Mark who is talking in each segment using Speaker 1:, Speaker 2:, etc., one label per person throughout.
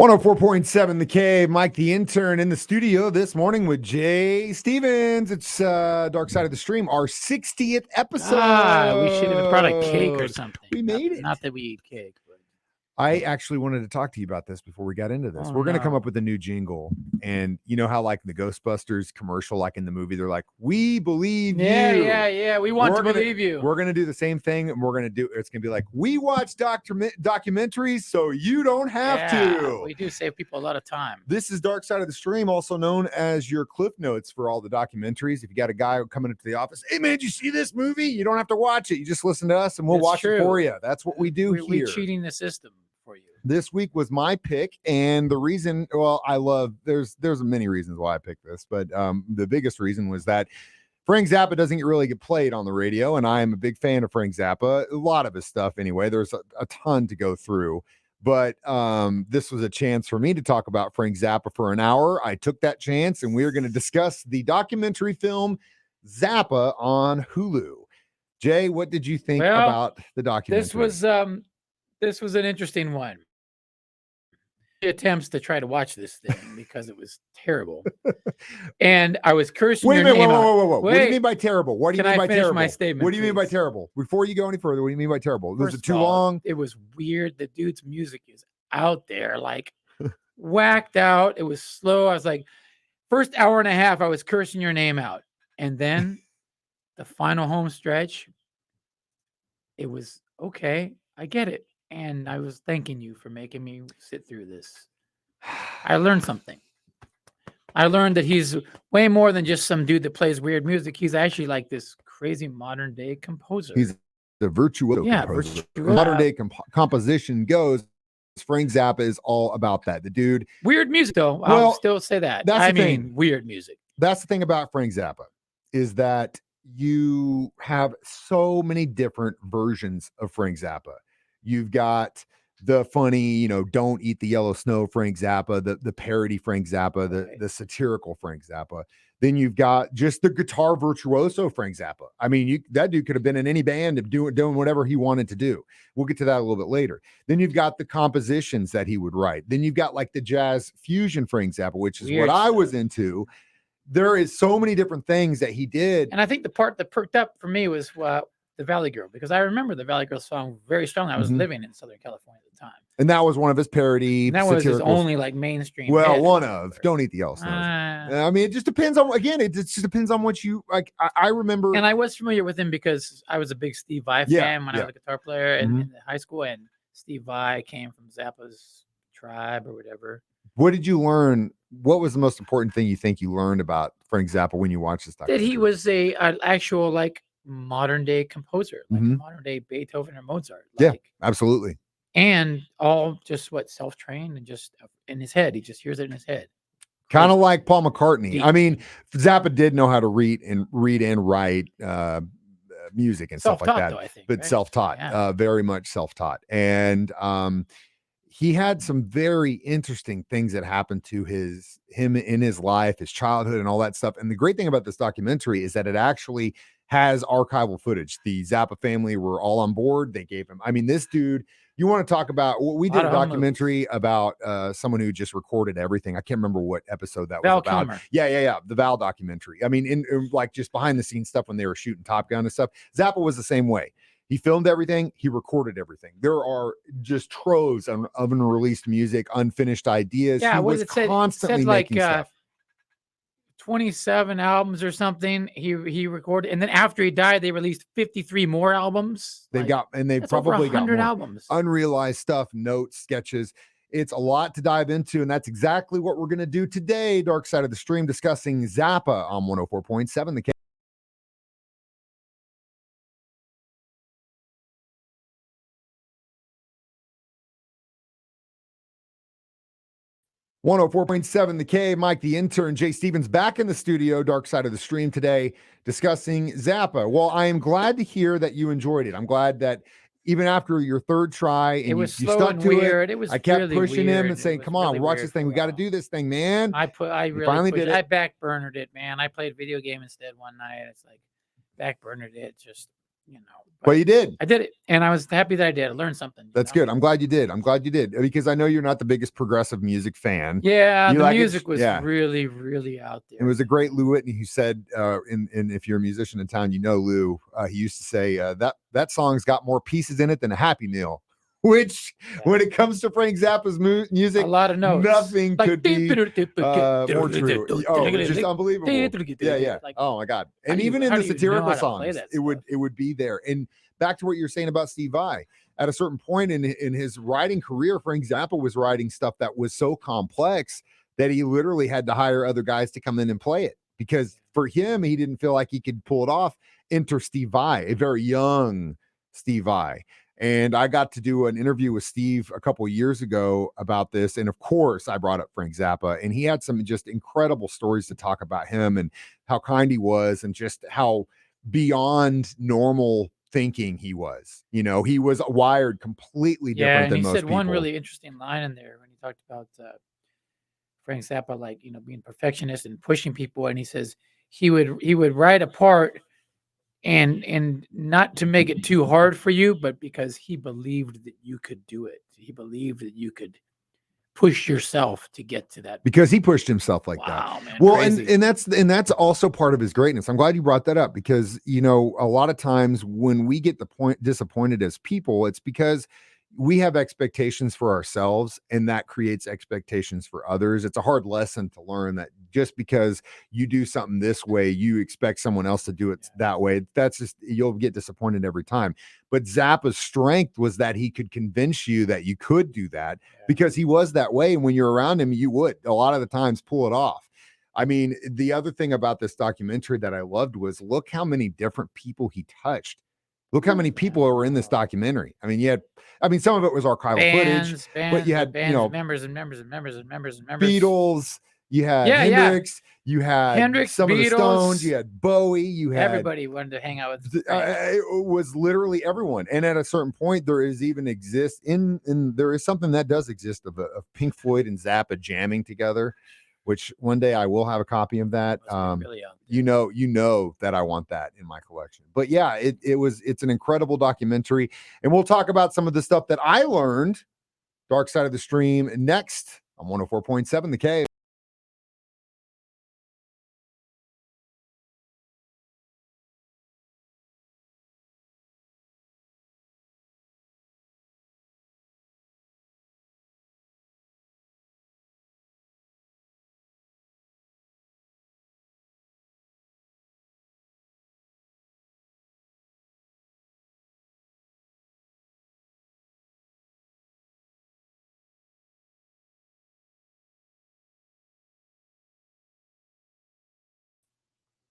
Speaker 1: 104.7 The Cave. Mike the Intern in the studio this morning with Jay Stevens. It's Dark Side of the Stream, our 60th episode.
Speaker 2: We should have brought a cake or something.
Speaker 1: We made it.
Speaker 2: Not that we eat cake. But...
Speaker 1: I actually wanted to talk to you about this before we got into this. We're going to come up with a new jingle. And you know how like the Ghostbusters commercial, like in the movie, they're like, we believe you.
Speaker 2: Yeah. We want to believe you.
Speaker 1: We're going to do the same thing. And it's going to be like, we watch documentaries so you don't have to.
Speaker 2: We do save people a lot of time.
Speaker 1: This is Dark Side of the Stream, also known as your cliff notes for all the documentaries. If you got a guy coming into the office, hey man, did you see this movie? You don't have to watch it. You just listen to us and we'll watch it for you. That's what we do here.
Speaker 2: We're cheating the system. You.
Speaker 1: This week was my pick, and the reason, there's many reasons why I picked this, but the biggest reason was that Frank Zappa doesn't really get played on the radio, and I am a big fan of Frank Zappa, a lot of his stuff anyway. There's a ton to go through, but this was a chance for me to talk about Frank Zappa for an hour. I took that chance, and we're going to discuss the documentary film Zappa on Hulu. Jay, what did you think about the documentary?
Speaker 2: This was an interesting one. Attempts to try to watch this thing because it was terrible. And I was cursing your name out.
Speaker 1: Whoa. What do you mean by terrible? What do you mean by terrible?
Speaker 2: My statement,
Speaker 1: what do you mean by terrible? Before you go any further, what do you mean by terrible? Was it too long?
Speaker 2: It was weird. The dude's music is out there, like whacked out. It was slow. I was like, first hour and a half, I was cursing your name out. And then the final home stretch, it was okay. I get it. And I was thanking you for making me sit through this. I learned something. I learned that he's way more than just some dude that plays weird music. He's actually like this crazy modern day composer.
Speaker 1: He's the virtuoso composer. Modern day composition goes, Frank Zappa is all about that. The dude.
Speaker 2: Weird music, though. I'll still say that. I mean, weird music.
Speaker 1: That's the thing about Frank Zappa is that you have so many different versions of Frank Zappa. You've got the funny, don't eat the yellow snow Frank Zappa, the parody Frank Zappa, the satirical Frank Zappa. Then you've got just the guitar virtuoso Frank Zappa. I mean, that dude could have been in any band of doing whatever he wanted to do. We'll get to that a little bit later. Then you've got the compositions that he would write. Then you've got like the jazz fusion Frank Zappa, which is what I was into. There is so many different things that he did.
Speaker 2: And I think the part that perked up for me was the Valley Girl, because I remember the Valley Girl song very strongly. I was living in Southern California at the time.
Speaker 1: And that was one of his parody.
Speaker 2: And that was his only like mainstream.
Speaker 1: Well, one of Don't Eat the Yellow Snow. I mean, it just depends on, again, it just depends on what you like. I remember.
Speaker 2: And I was familiar with him because I was a big Steve Vai fan when I was a guitar player in high school. And Steve Vai came from Zappa's tribe or whatever.
Speaker 1: What did you learn? What was the most important thing you think you learned about Frank Zappa when you watched this documentary?
Speaker 2: That he was an actual like modern day composer, like modern day Beethoven or Mozart.
Speaker 1: Like, absolutely.
Speaker 2: And all just self-trained and just in his head. He just hears it in his head.
Speaker 1: Kind of like Paul McCartney. Deep. I mean, Zappa did know how to read and write music and stuff like that.
Speaker 2: Though, I think,
Speaker 1: but self-taught, very much self-taught. And he had some very interesting things that happened to him in his life, his childhood and all that stuff. And the great thing about this documentary is that it actually has archival footage. The Zappa family were all on board. They gave him, I mean, this dude, you want to talk about, we did a documentary about someone who just recorded everything. I can't remember what episode that was about.
Speaker 2: Kilmer.
Speaker 1: Yeah. The Val documentary. I mean, in like just behind the scenes stuff when they were shooting Top Gun and stuff. Zappa was the same way. He filmed everything. He recorded everything. There are just troves of unreleased music, unfinished ideas.
Speaker 2: Yeah,
Speaker 1: he was constantly making stuff.
Speaker 2: 27 albums or something he recorded, and then after he died they released 53 more albums.
Speaker 1: They probably got
Speaker 2: 100 albums,
Speaker 1: unrealized stuff, notes, sketches. It's a lot to dive into, and that's exactly what we're going to do today. Dark Side of the Stream, discussing Zappa on 104.7 The Cave. 104.7 The Cave. Mike the Intern, Jay Stevens back in the studio, Dark Side of the Stream today, discussing Zappa. Well, I am glad to hear that you enjoyed it. I'm glad that even after your third try and you stuck to
Speaker 2: weird.
Speaker 1: it,
Speaker 2: It was
Speaker 1: I kept
Speaker 2: really
Speaker 1: pushing
Speaker 2: weird.
Speaker 1: him and saying, come on, watch this thing. We got to do this thing, man.
Speaker 2: I finally did it. I backburnered it, man. I played video game instead one night. It's like backburnered it. Just
Speaker 1: But you did.
Speaker 2: I did it, and I was happy that I did. I learned something.
Speaker 1: That's good. I'm glad you did. I'm glad you did, because I know you're not the biggest progressive music fan.
Speaker 2: Yeah,
Speaker 1: You
Speaker 2: the
Speaker 1: like it?
Speaker 2: music was
Speaker 1: Yeah.
Speaker 2: really, really out there.
Speaker 1: It was a great Lou Whitney who said, in if you're a musician in town, you know Lou. He used to say that song's got more pieces in it than a Happy Meal. Which, when it comes to Frank Zappa's music,
Speaker 2: a lot of notes.
Speaker 1: Nothing could be more true. Oh, it's just unbelievable. Yeah. Oh my God! And even in the satirical songs, it would be there. And back to what you're saying about Steve Vai. At a certain point in his writing career, Frank Zappa was writing stuff that was so complex that he literally had to hire other guys to come in and play it, because for him, he didn't feel like he could pull it off. Enter Steve Vai, a very young Steve Vai. And I got to do an interview with Steve a couple of years ago about this. And of course, I brought up Frank Zappa, and he had some just incredible stories to talk about him and how kind he was, and just how beyond normal thinking he was. He was wired completely different than most people.
Speaker 2: He said one really interesting line in there when he talked about Frank Zappa, being perfectionist and pushing people. And he says he would write a part and not to make it too hard for you, but because he believed that you could do it. He believed that you could push yourself to get to that.
Speaker 1: Because he pushed himself like that.
Speaker 2: Man,
Speaker 1: well,
Speaker 2: crazy.
Speaker 1: and that's also part of his greatness. I'm glad you brought that up, because a lot of times when we get disappointed as people, it's because we have expectations for ourselves, and that creates expectations for others. It's a hard lesson to learn that just because you do something this way, you expect someone else to do it that way. That's just, you'll get disappointed every time. But Zappa's strength was that he could convince you that you could do that, because he was that way. And when you're around him, you would a lot of the times pull it off. I mean, the other thing about this documentary that I loved was, look how many different people he touched. Look how many people were in this documentary. I mean, some of it was archival footage, but you had
Speaker 2: members.
Speaker 1: Beatles, you had Hendrix, you had some Beatles, of the Stones, you had Bowie, you had
Speaker 2: everybody wanted to hang out with.
Speaker 1: It was literally everyone. And at a certain point, there is something that does exist of Pink Floyd and Zappa jamming together, which one day I will have a copy of that.
Speaker 2: Really
Speaker 1: you know that I want that in my collection. But yeah, it's an incredible documentary, and we'll talk about some of the stuff that I learned Dark Side of the Stream next on 104.7 The Cave.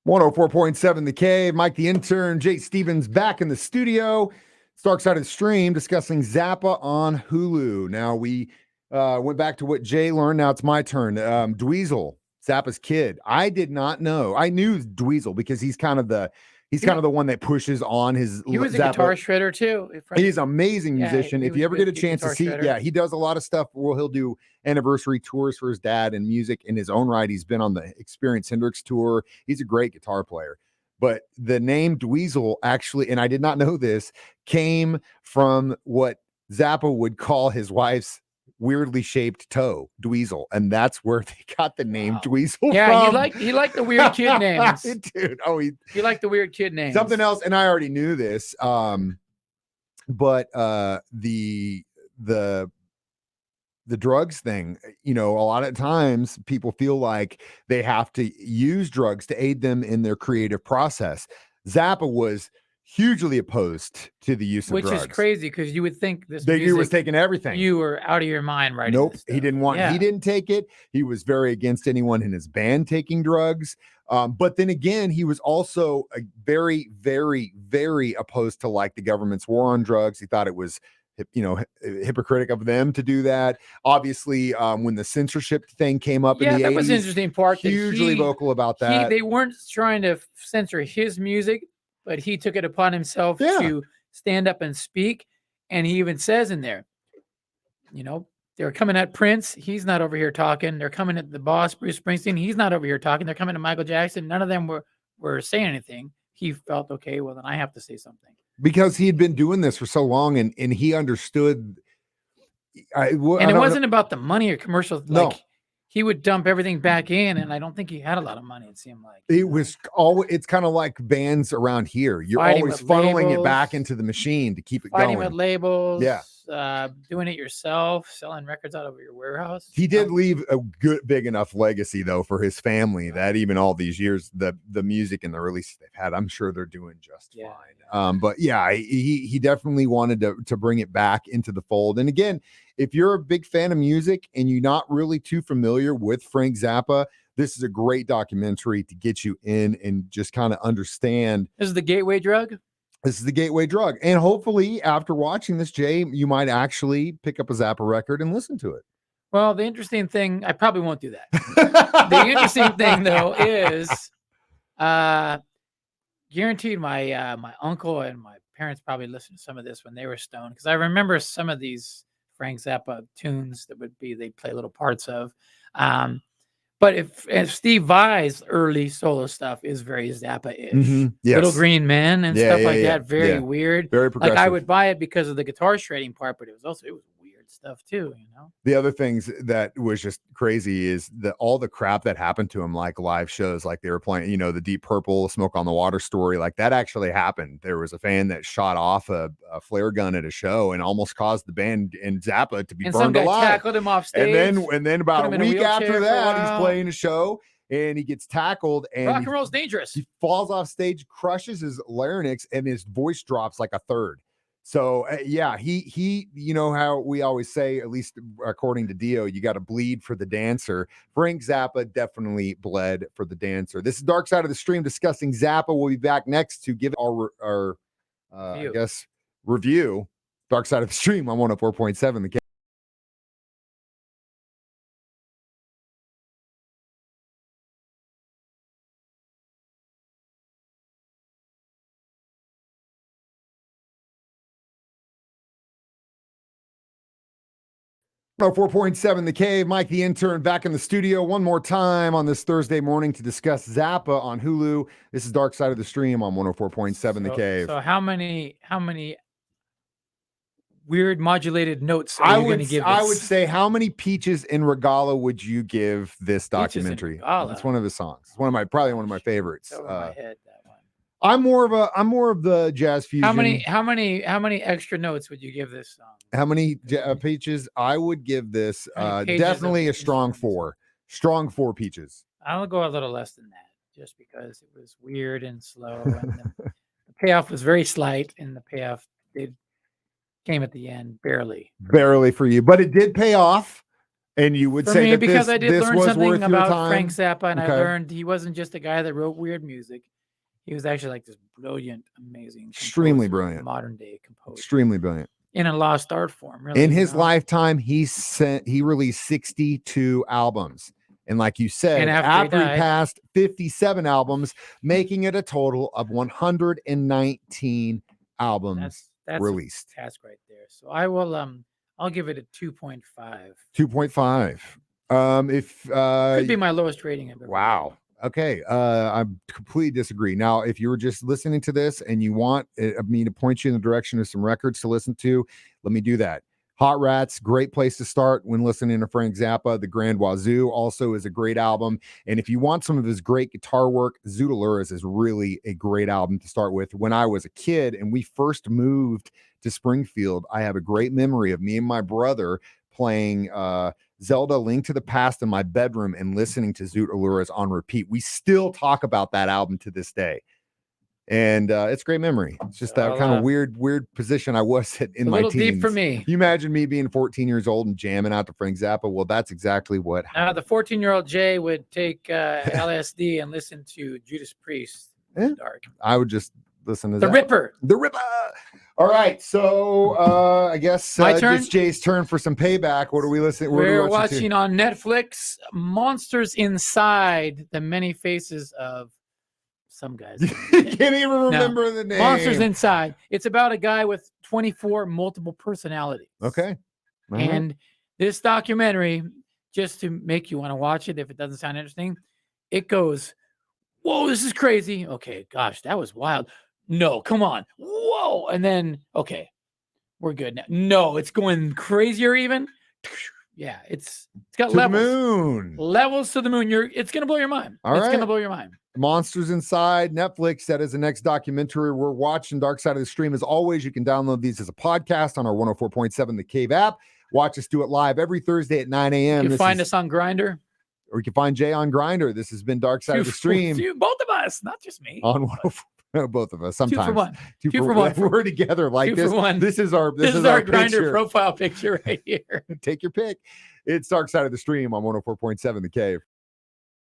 Speaker 1: .7 The Cave. Mike the Intern, Jay Stevens back in the studio. It's Dark Side of the Stream, discussing Zappa on Hulu. Now we went back to what Jay learned. Now it's my turn. Dweezil, Zappa's kid. I did not know. I knew Dweezil because he's kind of the one that pushes on his.
Speaker 2: He was a guitar shredder too.
Speaker 1: He's an amazing musician. If you ever get a chance to see, he does a lot of stuff. He'll do anniversary tours for his dad and music in his own right. He's been on the Experience Hendrix tour. He's a great guitar player. But the name Dweezil actually, and I did not know this, came from what Zappa would call his wife's weirdly shaped toe, Dweezil, and that's where they got the name Dweezil from.
Speaker 2: He liked the weird kid names.
Speaker 1: Dude,
Speaker 2: he liked the weird kid names.
Speaker 1: Something else, and I already knew this, but the drugs thing, a lot of times people feel like they have to use drugs to aid them in their creative process. Zappa was hugely opposed to the use of drugs.
Speaker 2: Which is crazy, because you would think
Speaker 1: he was taking everything.
Speaker 2: You were out of your mind writing.
Speaker 1: Nope, he didn't want. He didn't take it. He was very against anyone in his band taking drugs. But then again, he was also a very, very, very opposed to the government's war on drugs. He thought it was, hypocritical of them to do that. Obviously, when the censorship thing came up in the 80s,
Speaker 2: that was an interesting part.
Speaker 1: Hugely vocal about that.
Speaker 2: They weren't trying to censor his music, but he took it upon himself to stand up and speak. And he even says in there, they're coming at Prince. He's not over here talking. They're coming at the boss, Bruce Springsteen. He's not over here talking. They're coming to Michael Jackson. None of them were saying anything. He felt, okay, well, then I have to say something.
Speaker 1: because he had been doing this for so long, and he understood.
Speaker 2: And it wasn't about the money or commercials.
Speaker 1: No.
Speaker 2: Like he would dump everything back in, and I don't think he had a lot of money. It seemed like
Speaker 1: it was all. It's kind of like bands around here. You're
Speaker 2: Fighting
Speaker 1: always
Speaker 2: with
Speaker 1: funneling it
Speaker 2: labels,
Speaker 1: back into the machine to keep it
Speaker 2: fighting
Speaker 1: going.
Speaker 2: with labels,
Speaker 1: Yeah.
Speaker 2: doing it yourself, selling records out of your warehouse.
Speaker 1: He did leave a good, big enough legacy though for his family that even all these years, the music and the releases they've had, I'm sure they're doing just fine. But yeah, he definitely wanted to bring it back into the fold. And again, if you're a big fan of music and you're not really too familiar with Frank Zappa, this is a great documentary to get you in and just kind of understand.
Speaker 2: This is the gateway drug.
Speaker 1: This is the gateway drug. And hopefully after watching this, Jay, you might actually pick up a Zappa record and listen to it.
Speaker 2: Well, the interesting thing, I probably won't do that. The interesting thing though is guaranteed my my uncle and my parents probably listened to some of this when they were stoned, because I remember some of these Frank Zappa tunes that they'd play little parts of. But if Steve Vai's early solo stuff is very Zappa-ish,
Speaker 1: Yes.
Speaker 2: Little Green Men and stuff like that, very weird.
Speaker 1: Very progressive.
Speaker 2: Like I would buy it because of the guitar shredding part, but it was weird stuff too, you know.
Speaker 1: The other things that was just crazy is all the crap that happened to him, like live shows, like they were playing, the Deep Purple Smoke on the Water story, like that actually happened. There was a fan that shot off a flare gun at a show and almost caused the band and Zappa to be burned
Speaker 2: some guy
Speaker 1: alive.
Speaker 2: Tackled him off stage.
Speaker 1: And then about a week after that, he's playing a show and he gets tackled and
Speaker 2: rock and roll's dangerous.
Speaker 1: He falls off stage, crushes his larynx, and his voice drops like a third. So he, how we always say, at least according to Dio, you got to bleed for the dancer. Frank Zappa definitely bled for the dancer. This is Dark Side of the Stream discussing Zappa. We'll be back next to give our review. Dark Side of the Stream on 104.7 The Cave. Oh, 4.7 The Cave. Mike the Intern back in the studio one more time on this Thursday morning to discuss Zappa on Hulu. This is Dark Side of the Stream on 104.7 The Cave.
Speaker 2: So how many weird modulated notes are you going to give this?
Speaker 1: I would say, how many Peaches in Regala would you give this documentary? It's one of his songs. It's probably one of my favorites.
Speaker 2: Over my head, that one.
Speaker 1: I'm more of the jazz fusion.
Speaker 2: How many extra notes would you give this song?
Speaker 1: How many Peaches? I would give this definitely a strong 4. Strong 4 Peaches.
Speaker 2: I'll go a little less than that, just because it was weird and slow, and the payoff was very slight, and the payoff came at the end barely
Speaker 1: for you, but it did pay off. And you would say that
Speaker 2: because I did learn something about
Speaker 1: Frank
Speaker 2: Zappa, and I learned he wasn't just a guy that wrote weird music. He was actually like this brilliant, amazing,
Speaker 1: extremely brilliant,
Speaker 2: modern day composer,
Speaker 1: extremely brilliant
Speaker 2: in a lost art form. Really,
Speaker 1: in his lifetime, he released 62 albums, and like you said, after he passed 57 albums, making it a total of 119 albums released.
Speaker 2: That's right there. So I will I'll give it a 2.5.
Speaker 1: 2.5.
Speaker 2: Could be my lowest rating ever.
Speaker 1: Wow. Okay, I completely disagree. Now, if you were just listening to this and you want me to point you in the direction of some records to listen to, let me do that. Hot Rats, great place to start when listening to Frank Zappa. The Grand Wazoo also is a great album. And if you want some of his great guitar work, Zootaloras is really a great album to start with. When I was a kid and we first moved to Springfield, I have a great memory of me and my brother playing Zelda Link to the Past in my bedroom and listening to Zootaloras on repeat. We still talk about that album to this day. And it's a great memory. It's just that kind of weird position I was in my teens. A little deep
Speaker 2: for me.
Speaker 1: You imagine me being 14 years old and jamming out to Frank Zappa? Well, that's exactly what happened.
Speaker 2: The 14-year-old Jay would take LSD and listen to Judas Priest in the dark.
Speaker 1: I would just listen to
Speaker 2: The Ripper.
Speaker 1: The Ripper. All right, so I guess it's Jay's turn for some payback. What are we listening?
Speaker 2: We're watching on Netflix Monsters Inside: The Many Faces of some guys.
Speaker 1: Can't even remember the name.
Speaker 2: Monsters Inside. It's about a guy with 24 multiple personalities.
Speaker 1: Okay.
Speaker 2: And this documentary, just to make you want to watch it, if it doesn't sound interesting, it goes, whoa, this is crazy. Okay, gosh, that was wild. No, come on. Whoa. And then, okay, we're good now. No, it's going crazier even. Yeah, it's got
Speaker 1: To the
Speaker 2: levels.
Speaker 1: moon.
Speaker 2: Levels to the moon. It's gonna blow your mind.
Speaker 1: All
Speaker 2: it's
Speaker 1: right.
Speaker 2: gonna blow your mind.
Speaker 1: Monsters Inside, Netflix. That is the next documentary we're watching. Dark Side of the Stream. As always, you can download these as a podcast on our 104.7 The Cave app. Watch us do it live every Thursday at 9 a.m.
Speaker 2: You can find us on Grindr.
Speaker 1: Or you can find Jay on Grindr. This has been Dark Side of the Stream.
Speaker 2: Both of us, not just me.
Speaker 1: On 104, both of us. Sometimes. 2 for 1.
Speaker 2: 2 for 1.
Speaker 1: We're together like
Speaker 2: 2
Speaker 1: this.
Speaker 2: For 1.
Speaker 1: This is our
Speaker 2: Grindr profile picture right here.
Speaker 1: Take your pick. It's Dark Side of the Stream on 104.7 The Cave.